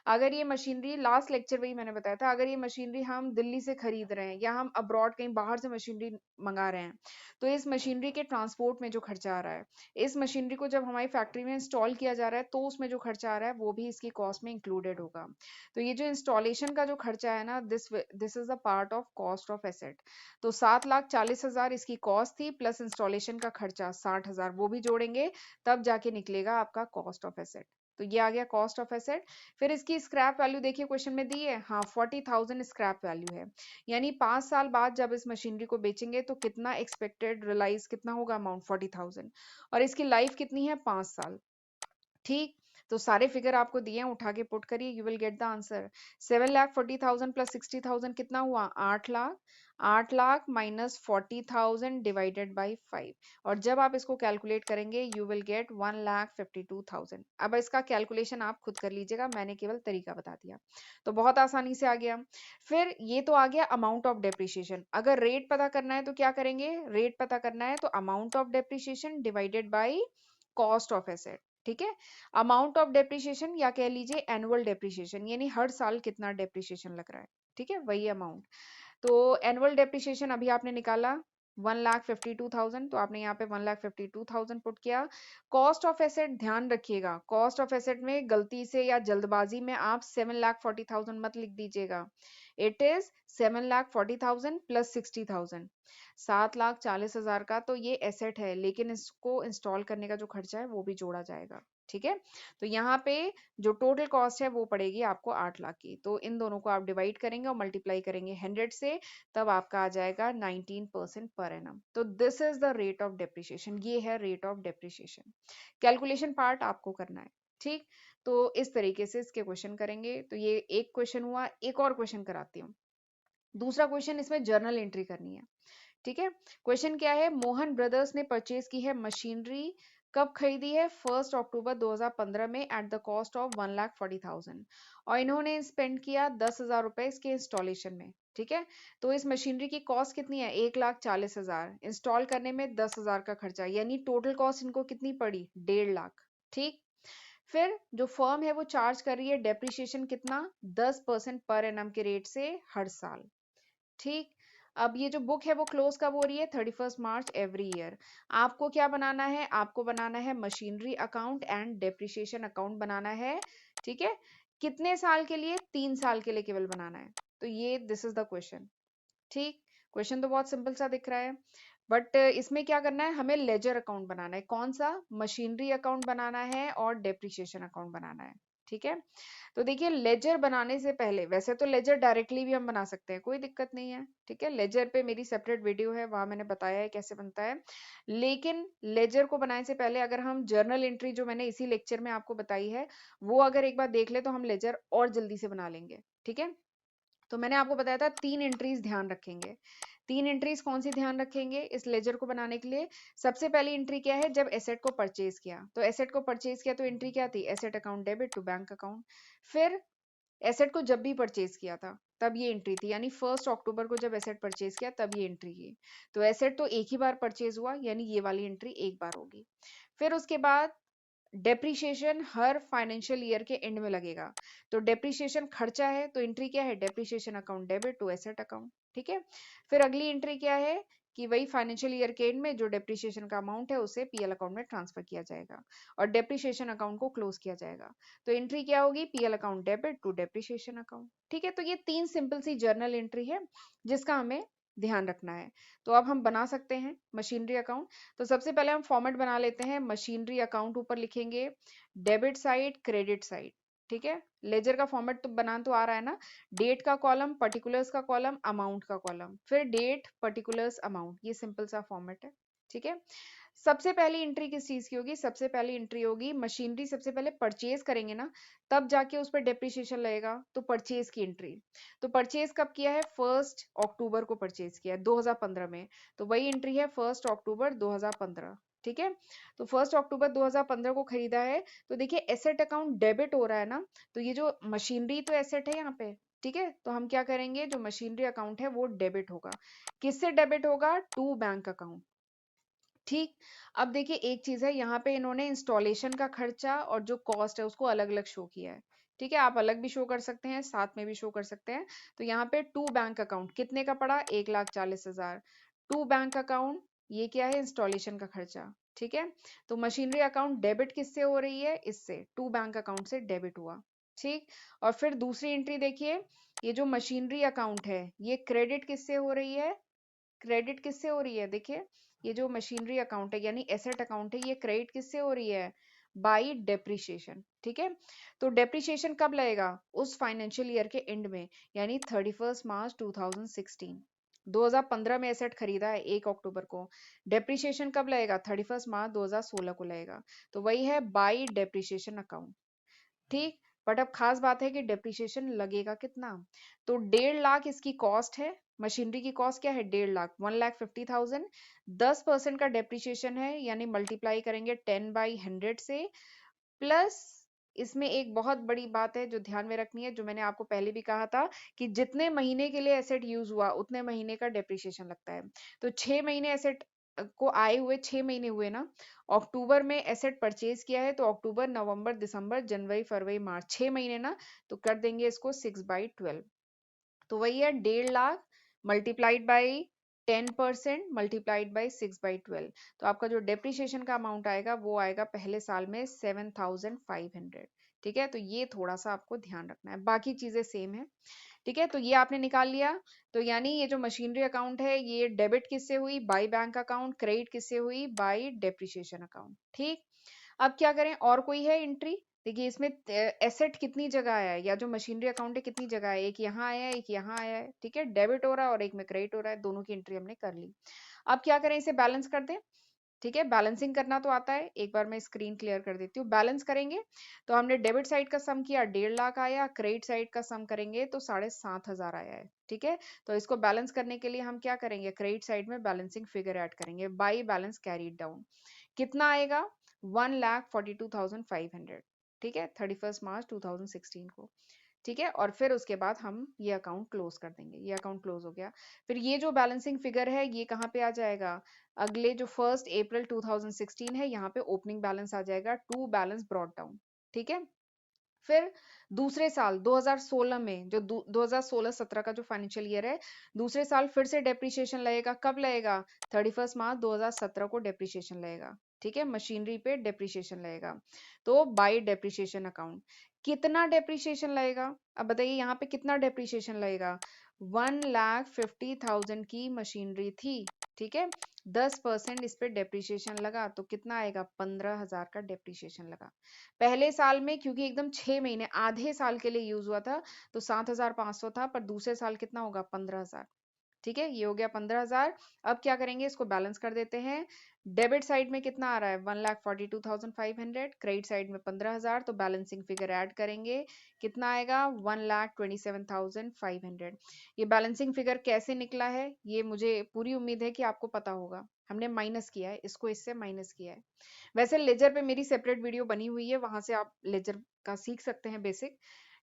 अगर ये मशीनरी, लास्ट लेक्चर में ही मैंने बताया था, अगर ये मशीनरी हम दिल्ली से खरीद रहे हैं या हम अब्रॉड कहीं बाहर से मशीनरी मंगा रहे हैं, तो इस मशीनरी के ट्रांसपोर्ट में जो खर्चा आ रहा है, इस मशीनरी को जब हमारी फैक्ट्री में इंस्टॉल किया जा रहा है, तो उसमें जो खर्चा आ रहा है वो भी इसकी कॉस्ट में इंक्लूडेड होगा। तो ये जो इंस्टॉलेशन का जो खर्चा है ना, this is a part of cost of asset. तो 7,40,000 इसकी कॉस्ट थी, प्लस इंस्टॉलेशन का खर्चा 60,000 वो भी जोड़ेंगे, तब जाके निकलेगा आपका कॉस्ट ऑफ एसेट। तो ये आ गया कॉस्ट ऑफ एसेट। फिर इसकी स्क्रैप वैल्यू देखिए क्वेश्चन में दी है, हाँ 40,000 स्क्रैप वैल्यू है। यानी 5 साल बाद जब इस मशीनरी को बेचेंगे तो कितना एक्सपेक्टेड रियलाइज कितना होगा अमाउंट, 40,000। और इसकी लाइफ कितनी है, 5 साल, ठीक। तो सारे फिगर आपको दिए हैं, उठा के पुट करिए, you will get the answer. 7,40,000 plus 60,000 कितना हुआ? 8 lakh. 8 lakh minus 40,000 divided by 5, और जब आप इसको कैलकुलेट करेंगे यू विल गेट 1,52,000। अब इसका कैलकुलेशन आप खुद कर लीजिएगा, मैंने केवल तरीका बता दिया, तो बहुत आसानी से आ गया। फिर ये तो आ गया अमाउंट ऑफ डेप्रिसिएशन। अगर रेट पता करना है तो क्या करेंगे? रेट पता करना है तो amount of depreciation divided by cost of asset. ठीक है, अमाउंट ऑफ डेप्रिसिएशन या कह लीजिए एनुअल डेप्रिसिएशन, यानी हर साल कितना डेप्रिसिएशन लग रहा है। ठीक है, वही अमाउंट। तो एनुअल डेप्रिसिएशन अभी आपने निकाला 1,52,000, तो आपने यहाँ पे 1,52,000 पुट किया। कॉस्ट ऑफ एसेट ध्यान रखिएगा, कॉस्ट ऑफ एसेट में गलती से या जल्दबाजी में आप 7,40,000 मत लिख दीजिएगा। इट इज 7,40,000 प्लस 60,000, 7,40,000 का तो ये एसेट है, लेकिन इसको इंस्टॉल करने का जो खर्चा है वो भी जोड़ा जाएगा। ठीक है, तो यहाँ पे जो टोटल कॉस्ट है वो पड़ेगी आपको 8 लाख की। तो इन दोनों को आप डिवाइड करेंगे और मल्टीप्लाई करेंगे 100 से, तब आपका आ जाएगा 19% पर एनम। तो this is the rate of depreciation, ये है rate of depreciation. Calculation part आपको करना है। ठीक, तो इस तरीके से इसके क्वेश्चन करेंगे। तो ये एक क्वेश्चन हुआ, एक और क्वेश्चन कराती हूँ। दूसरा क्वेश्चन, इसमें जर्नल एंट्री करनी है। ठीक है, क्वेश्चन क्या है? मोहन ब्रदर्स ने परचेज की है मशीनरी, कब खरीदी है? 1 अक्टूबर 2015 में एट द कॉस्ट ऑफ 1,40,000, और इन्होंने स्पेंड किया 10,000 रुपए इसके इंस्टॉलेशन में। ठीक है, तो इस मशीनरी की कॉस्ट कितनी है? 1,40,000। इंस्टॉल करने में 10,000 का खर्चा, यानी टोटल कॉस्ट इनको कितनी पड़ी? 1,50,000। ठीक, फिर जो फर्म है वो चार्ज कर रही है डेप्रिसिएशन कितना? 10% पर एनम के रेट से हर साल। ठीक, अब ये जो बुक है वो क्लोज कब हो रही है? 31 मार्च एवरी ईयर। आपको क्या बनाना है? आपको बनाना है machinery account and depreciation account बनाना है। ठीक है, कितने साल के लिए? 3 साल के लिए केवल बनाना है। तो ये दिस इज द क्वेश्चन। ठीक, क्वेश्चन तो बहुत सिंपल सा दिख रहा है, बट इसमें क्या करना है? हमें लेजर अकाउंट बनाना है। कौन सा? मशीनरी अकाउंट बनाना है और डेप्रिसिएशन अकाउंट बनाना है। ठीक है, तो देखिए लेजर बनाने से पहले, वैसे तो लेजर डायरेक्टली भी हम बना सकते हैं, कोई दिक्कत नहीं है। ठीक है, लेजर पे मेरी सेपरेट वीडियो है, वहां मैंने बताया है कैसे बनता है। लेकिन लेजर को बनाने से पहले अगर हम जर्नल एंट्री जो मैंने इसी लेक्चर में आपको बताई है वो अगर एक बार देख ले तो हम लेजर और जल्दी से बना लेंगे। ठीक है, तो मैंने आपको बताया था 3 एंट्रीज ध्यान रखेंगे। 3 एंट्रीज कौन सी ध्यान रखेंगे इस लेजर को बनाने के लिए? सबसे पहली एंट्री क्या है? जब एसेट को परचेज किया, तो एसेट को परचेज किया तो एंट्री क्या थी? Asset account debit to bank account. फिर एसेट को जब भी परचेज किया था तब ये एंट्री थी, यानी 1 अक्टूबर को जब एसेट परचेज किया तब ये एंट्री की। तो एसेट तो एक ही बार परचेज हुआ, यानी ये वाली एंट्री एक बार होगी। फिर उसके बाद डेप्रिसिएशन हर फाइनेंशियल ईयर के एंड में लगेगा। तो डेप्रिसिएशन खर्चा है तो एंट्री क्या है? Depreciation account debit to asset account. ठीक है, फिर अगली एंट्री क्या है कि वही फाइनेंशियल ईयर के एंड में जो डेप्रिसिएशन का अमाउंट है उसे पीएल अकाउंट में ट्रांसफर किया जाएगा और डेप्रिसिएशन अकाउंट को क्लोज किया जाएगा। तो एंट्री क्या होगी? PL account debit to depreciation account. ठीक है, तो ये 3 सिंपल सी जर्नल एंट्री है जिसका हमें ध्यान रखना है। तो अब हम बना सकते हैं मशीनरी अकाउंट। तो सबसे पहले हम फॉर्मेट बना लेते हैं। मशीनरी अकाउंट ऊपर लिखेंगे डेबिट साइड क्रेडिट साइड। ठीक है, लेजर का फॉर्मेट तो बना तो आ रहा है ना? डेट का कॉलम, पर्टिकुलर्स का कॉलम, अमाउंट का कॉलम, फिर डेट पर्टिकुलर्स अमाउंट, ये सिंपल सा फॉर्मेट है। ठीक है, सबसे पहली एंट्री किस चीज की होगी? सबसे पहली एंट्री होगी मशीनरी सबसे पहले परचेज करेंगे ना, तब जाके उस पर डेप्रिसिएशन लगेगा, तो परचेज की एंट्री। तो परचेज कब किया है? 1 अक्टूबर को परचेज किया है 2015 में, तो वही एंट्री है 1 अक्टूबर 2015। ठीक है, तो 1 अक्टूबर 2015 को खरीदा है, तो देखिए एसेट अकाउंट डेबिट हो रहा है ना, तो ये जो मशीनरी तो एसेट है यहाँ पे। ठीक है, तो हम क्या करेंगे? जो मशीनरी अकाउंट है वो डेबिट होगा। किससे डेबिट होगा? To bank account. ठीक, अब देखिए एक चीज है, यहाँ पे इन्होंने इंस्टॉलेशन का खर्चा और जो कॉस्ट है उसको अलग अलग शो किया है। ठीक है, आप अलग भी शो कर सकते हैं, साथ में भी शो कर सकते हैं। तो यहाँ पे टू बैंक अकाउंट कितने का पड़ा? 1,40,000। टू बैंक अकाउंट, ये क्या है? इंस्टॉलेशन का खर्चा। ठीक है, तो मशीनरी अकाउंट डेबिट किससे हो रही है? इससे, टू बैंक अकाउंट से डेबिट हुआ। ठीक, और फिर दूसरी एंट्री देखिए, ये जो मशीनरी अकाउंट है ये क्रेडिट किससे हो रही है? क्रेडिट किससे हो रही है? देखिए, ये जो मशीनरी अकाउंट है यानी एसेट अकाउंट है, ये क्रेडिट किससे हो रही है? By depreciation. ठीक है, तो डेप्रिसिएशन कब लगेगा? उस फाइनेंशियल ईयर के एंड में, यानी 31 मार्च 2016। 2015 में एसेट खरीदा है 1 अक्टूबर को, डेप्रिसिएशन कब लगेगा? 31 मार्च 2016 को लगेगा। तो वही है बाई डेप्रिसिएशन अकाउंट। ठीक। बट अब खास बात है कि डेप्रिसिएशन लगेगा कितना। तो 1.5 लाख इसकी कॉस्ट है। मशीनरी की कॉस्ट क्या है? 1.5 लाख, 1,50,000। 10% का डेप्रिसिएशन है, यानी मल्टीप्लाई करेंगे 10/100 से। प्लस इसमें एक बहुत बड़ी बात है जो ध्यान में रखनी है, जो मैंने आपको पहले भी कहा था कि जितने महीने के लिए एसेट यूज हुआ उतने महीने का डेप्रिसिएशन लगता है। तो 6 महीने एसेट को आए हुए 6 महीने हुए ना। अक्टूबर में एसेट परचेज किया है तो अक्टूबर, नवंबर, दिसंबर, जनवरी, फरवरी, मार्च, 6 महीने ना। तो कर देंगे इसको 6/12। तो वही है 1.5 lakh multiplied by 10% multiplied by 6/12। तो आपका जो डेप्रिसिएशन का अमाउंट आएगा वो आएगा पहले साल में 7,500। ठीक है, तो ये थोड़ा सा आपको ध्यान रखना है, बाकी चीजें सेम है। ठीक है, तो ये आपने निकाल लिया। तो यानी ये जो मशीनरी अकाउंट है ये डेबिट किससे हुई? By bank account. क्रेडिट किससे हुई? By depreciation account. ठीक। अब क्या करें, और कोई है एंट्री? देखिए इसमें एसेट कितनी जगह आया है, या जो मशीनरी अकाउंट है कितनी जगह है? एक यहाँ आया है, एक यहाँ आया है। ठीक है, डेबिट हो रहा है और एक में क्रेडिट हो रहा है, दोनों की एंट्री हमने कर ली। अब क्या करें, इसे बैलेंस कर दें। ठीक है, बैलेंसिंग करना तो आता है। एक बार मैं स्क्रीन क्लियर कर देती हूँ। बैलेंस करेंगे तो हमने डेबिट साइड का सम किया 1.5 लाख आया, क्रेडिट साइड का सम करेंगे तो 7,500 आया है। ठीक है, तो इसको बैलेंस करने के लिए हम क्या करेंगे, क्रेडिट साइड में बैलेंसिंग फिगर ऐड करेंगे बाई बैलेंस कैरीड डाउन। कितना आएगा? 1,42,500। ठीक है, 31 मार्च 2016 को। ठीक है, और फिर उसके बाद हम ये अकाउंट क्लोज कर देंगे। ये अकाउंट क्लोज हो गया। फिर ये जो बैलेंसिंग फिगर है ये कहाँ पे आ जाएगा? अगले जो 1 अप्रैल 2016 है यहाँ पे ओपनिंग बैलेंस आ जाएगा, टू बैलेंस ब्रॉट डाउन। ठीक है, फिर दूसरे साल 2016 में जो 2016-17 का जो फाइनेंशियल ईयर है, दूसरे साल फिर से डेप्रिसिएशन लगेगा। कब लगेगा? 31 मार्च 2017 को डेप्रिसिएशन लगेगा। ठीक है, मशीनरी पे डेप्रिसिएशन लगेगा। तो बाई डेप्रिसिएशन अकाउंट कितना डेप्रिसिएशन लगेगा? अब बताइए यहाँ पे कितना डेप्रिसिएशन लगेगा? 1,50,000 की मशीनरी थी। ठीक है, 10% इस पे डेप्रिसिएशन लगा तो कितना आएगा? 15,000 का डेप्रिसिएशन लगा। पहले साल में क्योंकि एकदम 6 महीने आधे साल के लिए यूज हुआ था तो 7,500 था, पर दूसरे साल कितना होगा? 15,000। ठीक है, ये हो गया 15,000। अब क्या करेंगे, इसको बैलेंस कर देते हैं। डेबिट साइड में कितना आ रहा है? 1,42,500। क्रेडिट साइड में 15,000। तो बैलेंसिंग फिगर ऐड करेंगे, कितना आएगा? 1,27,500। ये बैलेंसिंग फिगर कैसे निकला है ये मुझे पूरी उम्मीद है कि आपको पता होगा। हमने माइनस किया है, इसको इससे माइनस किया है। वैसे लेजर पे मेरी सेपरेट वीडियो बनी हुई है, वहां से आप लेजर का सीख सकते हैं बेसिक।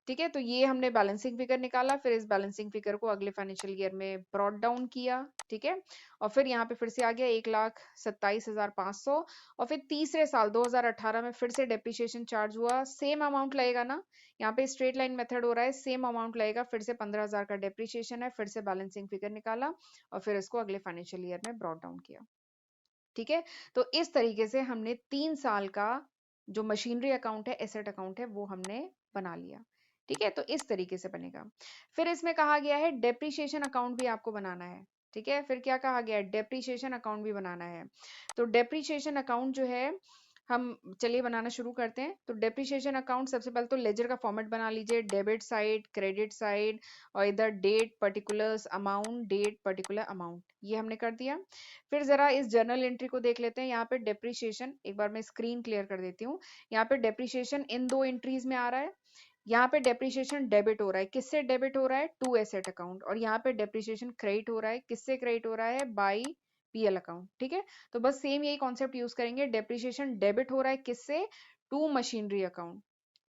ठीक है, तो ये हमने बैलेंसिंग फिगर निकाला। फिर इस बैलेंसिंग फिगर को अगले फाइनेंशियल ईयर में ब्रॉट डाउन किया। ठीक है, और फिर यहाँ पे फिर से आ गया 1,27,500। और फिर तीसरे साल 2018 में फिर से डेप्रिसिएशन चार्ज हुआ, सेम अमाउंट लगेगा ना। यहाँ पे स्ट्रेट लाइन मेथड हो रहा है, सेम अमाउंट लगेगा। फिर से 15,000 का डेप्रिसिएशन है, फिर से बैलेंसिंग फिगर निकाला और फिर इसको अगले फाइनेंशियल ईयर में ब्रॉट डाउन किया। ठीक है, तो इस तरीके से हमने 3 साल का जो मशीनरी अकाउंट है, एसेट अकाउंट है, वो हमने बना लिया। ठीक है, तो इस तरीके से बनेगा। फिर इसमें कहा गया है डेप्रिसिएशन अकाउंट भी आपको बनाना है। ठीक है, फिर क्या कहा गया है? डेप्रिसिएशन अकाउंट भी बनाना है। तो डेप्रिसिएशन अकाउंट जो है हम चलिए बनाना शुरू करते हैं। तो डेप्रिसिएशन अकाउंट सबसे पहले तो लेजर का फॉर्मेट बना लीजिए, डेबिट साइड, क्रेडिट साइड, और इधर date particulars amount, date particular amount, ये हमने कर दिया। फिर जरा इस जर्नल एंट्री को देख लेते हैं। यहाँ पे डेप्रिसिएशन, एक बार मैं स्क्रीन क्लियर कर देती हूँ। यहाँ पे डेप्रिसिएशन इन दो एंट्रीज में आ रहा है। यहाँ पे डेप्रिसिएशन डेबिट हो रहा है, किससे डेबिट हो रहा है? To asset account. और यहाँ पे डेप्रिसिएशन क्रेडिट हो रहा है, किससे क्रेडिट हो रहा है? By PL account. ठीक है, तो बस सेम यही कॉन्सेप्ट यूज करेंगे। डेप्रिसिएशन डेबिट हो रहा है किससे? To machinery account.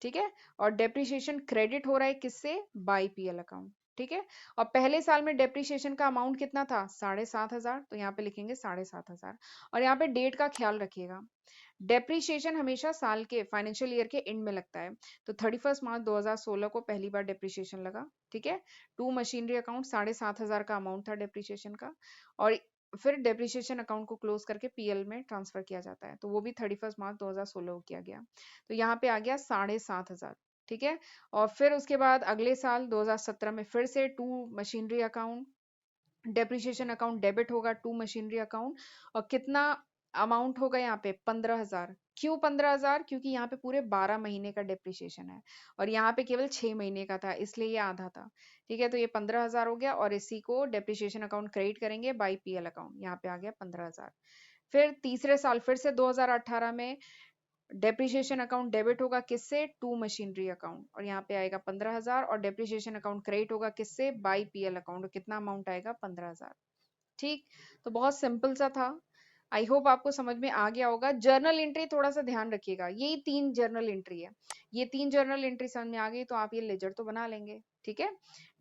ठीक है, और डेप्रिसिएशन क्रेडिट हो रहा है किससे? By PL account. ठीक है, और पहले साल में डेप्रिसिएशन का अमाउंट कितना था? 7,500। तो यहाँ पे लिखेंगे 7,500। और यहाँ पे डेट का ख्याल रखिएगा, डेप्रिसिएशन हमेशा साल के फाइनेंशियल ईयर के एंड में लगता है। तो 31 मार्च 2016 को पहली बार डेप्रिसिएशन लगा। ठीक है, टू मशीनरी अकाउंट 7,500 का अमाउंट था डेप्रिसिएशन का। और फिर डेप्रिसिएशन अकाउंट को क्लोज करके पीएल में ट्रांसफर किया जाता है, तो वो भी 31 मार्च 2016 को किया गया। तो यहाँ पे आ गया 7,500। ठीक है, और फिर उसके बाद अगले साल 2017 में फिर से to machinery account depreciation account debit होगा, टू मशीनरी अकाउंट। और कितना अमाउंट होगा यहाँ पे? 15,000। क्यों 15,000? क्योंकि यहाँ पे पूरे 12 महीने का डेप्रिसिएशन है और यहाँ पे केवल 6 महीने का था, इसलिए ये आधा था। ठीक है, तो ये 15,000 हो गया और इसी को डेप्रिसिएशन अकाउंट क्रेडिट करेंगे बाई पीएल अकाउंट। यहाँ पे आ गया 15,000। फिर तीसरे साल फिर से 2018 में डेप्रिसिएशन अकाउंट डेबिट होगा किससे, टू मशीनरी अकाउंट, और यहाँ पे आएगा 15,000, और डेप्रिसिएशन अकाउंट क्रेडिट होगा किससे, बाई पीएल अकाउंट, कितना अमाउंट आएगा, 15,000। ठीक, तो बहुत सिंपल सा था। आई होप आपको समझ में आ गया होगा। जर्नल एंट्री थोड़ा सा ध्यान रखिएगा, यही 3 जर्नल एंट्री है, ये 3 जर्नल एंट्री समझ में आ गई तो आप ये लेजर तो बना लेंगे। ठीक है,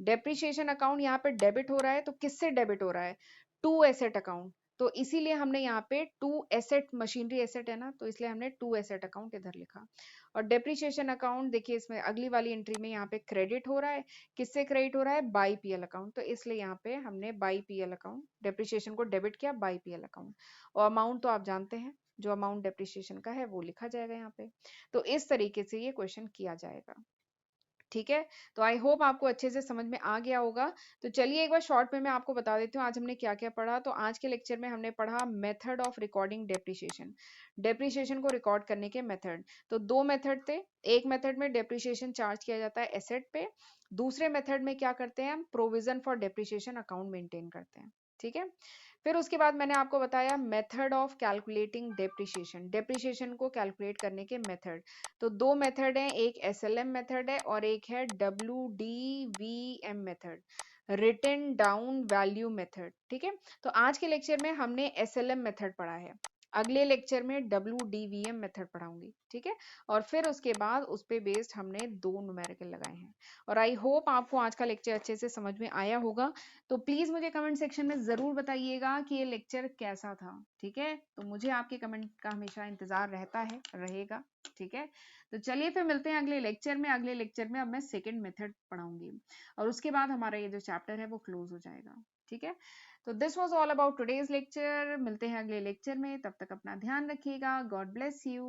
डेप्रिसिएशन अकाउंट यहाँ पे डेबिट हो रहा है, तो किससे डेबिट हो रहा है, टू एसेट अकाउंट, तो इसीलिए हमने यहाँ पे टू एसेट, मशीनरी एसेट है ना, तो इसलिए हमने टू एसेट अकाउंट इधर लिखा। और डेप्रिसिएशन अकाउंट देखिए इसमें अगली वाली एंट्री में यहाँ पे क्रेडिट हो रहा है, किससे क्रेडिट हो रहा है, बाई पीएल अकाउंट, तो इसलिए यहाँ पे हमने बाई पीएल अकाउंट डेप्रिसिएशन को डेबिट किया बाई पीएल अकाउंट। और अमाउंट तो आप जानते हैं, जो अमाउंट डेप्रिसिएशन का है वो लिखा जाएगा यहाँ पे। तो इस तरीके से ये क्वेश्चन किया जाएगा। ठीक है, तो आई होप आपको अच्छे से समझ में आ गया होगा। तो चलिए एक बार शॉर्ट में मैं आपको बता देती हूँ आज हमने क्या क्या पढ़ा। तो आज के लेक्चर में हमने पढ़ा method of recording depreciation, depreciation को रिकॉर्ड करने के मेथड। तो दो मेथड थे, एक मेथड में डेप्रिसिएशन चार्ज किया जाता है एसेट पे, दूसरे मेथड में क्या करते हैं हम, provision for depreciation account maintain करते हैं। ठीक है, फिर उसके बाद मैंने आपको बताया method of calculating depreciation, depreciation को कैलकुलेट करने के मेथड। तो दो मेथड हैं, एक एसएलएम मेथड है और एक है WDVM method, written down value method. ठीक है, तो आज के लेक्चर में हमने एसएलएम मेथड पढ़ा है, अगले लेक्चर में डब्ल्यूडीवीएम मेथड पढ़ाऊंगी। ठीक है, और फिर उसके बाद उस पे बेस्ड हमने दो न्यूमेरिकल लगाए हैं। और आई होप आपको आज का लेक्चर अच्छे से समझ में आया होगा। तो प्लीज मुझे कमेंट सेक्शन में जरूर बताइएगा कि ये लेक्चर कैसा था। ठीक है, तो मुझे आपके कमेंट का हमेशा इंतजार रहता है, रहेगा। ठीक है, तो चलिए फिर मिलते हैं अगले लेक्चर में। अगले लेक्चर में अब मैं सेकंड मेथड पढ़ाऊंगी और उसके बाद हमारा ये जो चैप्टर है वो क्लोज हो जाएगा। ठीक है, तो this was all about today's lecture. मिलते हैं अगले लेक्चर में, तब तक अपना ध्यान रखिएगा। God bless you.